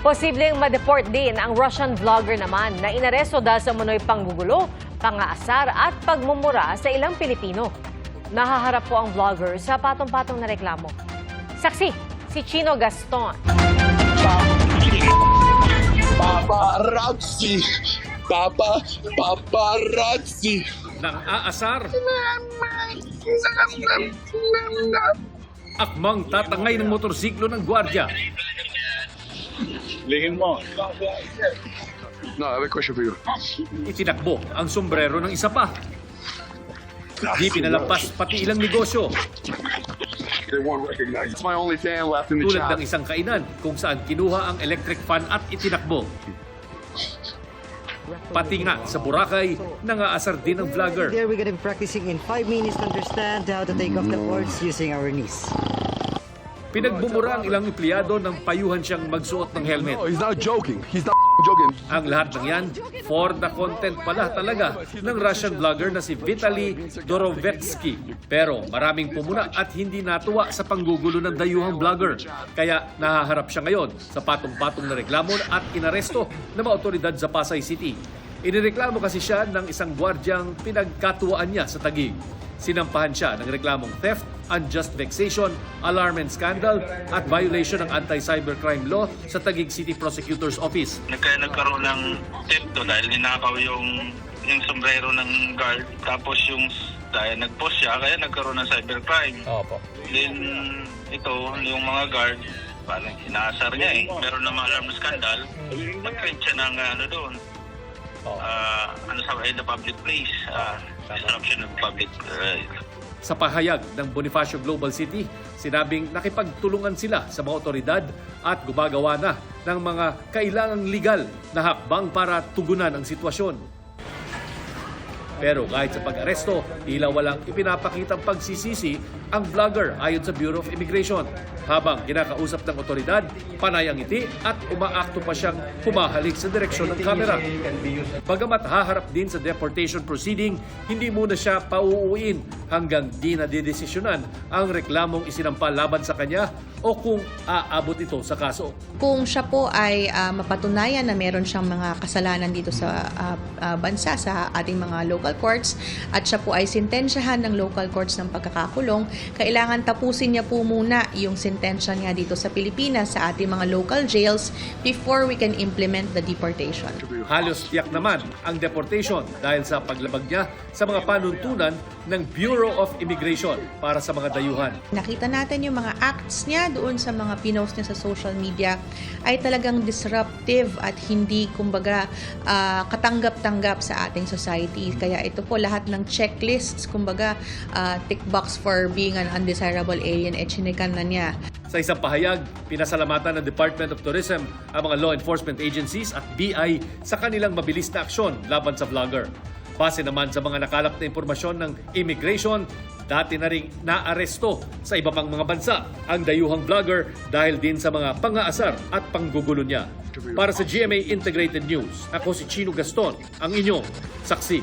Posibleng ma-deport din ang Russian vlogger naman na inaresto dahil sa umunoy panggugulo, pangaasar at pagmumura sa ilang Pilipino. Nahaharap po ang vlogger sa patong-patong na reklamo. Saksi, si Chino Gaston. Paparazzi! Paparazzi! Nang aasar, akmang tatangay ng motorsiklo ng gwardiya. Lingin mo. No, I have a question for you. Itinakbo ang sombrero ng isa pa. Di pinalampas pati ilang negosyo. They won't recognize. It's my only fan left in the Tulad chat. ng isang kainan kung saan kinuha ang electric fan at itinakbo. Pati nga sa Boracay, nangaasar din ang vlogger. There we're going to be practicing in 5 minutes to understand how to take off the cords using our knees. Pinagbumura ang ilang empleyado nang payuhan siyang magsuot ng helmet. Oh, he's not joking. He's not joking. Ang lahat ng yan, for the content pala talaga ng Russian vlogger na si Vitaly Dorovetsky. Pero maraming pumuna at hindi natuwa sa panggugulo ng dayuhang vlogger. Kaya nahaharap siya ngayon sa patong-patong na reklamo at inaresto ng mga otoridad sa Pasay City. Inireklamo kasi siya ng isang gwardyang pinagkatuwaan niya sa Taguig. Sinampahan siya ng reklamong theft, unjust vexation, alarm and scandal at violation ng anti-cybercrime law sa Taguig City Prosecutor's Office. Nagkaroon ng theft dahil ninakaw yung sombrero ng guard, tapos dahil nag-post siya kaya nagkaroon ng cybercrime. Opo. Then ito, yung mga guard, parang inaasar niya meron na mga alarm na scandal, nag-create siya ng doon. Sa the public place, disruption of public. Sa pahayag ng Bonifacio Global City, sinabing nakipagtulungan sila sa mga otoridad at gumagawa na ng mga kailangang legal na hakbang para tugunan ang sitwasyon. Pero kahit sa pag-aresto, tila walang ipinapakitang pagsisisi ang vlogger ayon sa Bureau of Immigration. Habang kinakausap ng otoridad, panay ang ngiti at umaakto pa siyang humahalik sa direksyon ng kamera. Bagamat haharap din sa deportation proceeding, hindi muna siya pauuwiin hanggang di nadidesisyonan ang reklamong isinampa laban sa kanya o kung aabot ito sa kaso. Kung siya po ay mapatunayan na meron siyang mga kasalanan dito sa bansa, sa ating mga local courts, at siya po ay sintensyahan ng local courts ng pagkakakulong, kailangan tapusin niya po muna yung sentensya niya dito sa Pilipinas, sa ating mga local jails, before we can implement the deportation. Halos tiyak naman ang deportation dahil sa paglabag niya sa mga panuntunan ng Bureau of Immigration para sa mga dayuhan. Nakita natin yung mga acts niya doon sa mga pinost niya sa social media ay talagang disruptive at hindi kumbaga katanggap-tanggap sa ating society. Kaya ito po lahat ng checklists, kumbaga tick box for being an undesirable alien, chinikan na niya. Sa isang pahayag, pinasalamatan ng Department of Tourism ang mga law enforcement agencies at BI sa kanilang mabilis na aksyon laban sa vlogger. Base naman sa mga nakalap na impormasyon ng immigration, dati na ring naaresto sa iba pang mga bansa ang dayuhang vlogger dahil din sa mga pangaasar at panggugulo niya. Para sa GMA Integrated News, ako si Chino Gaston, ang inyong saksi.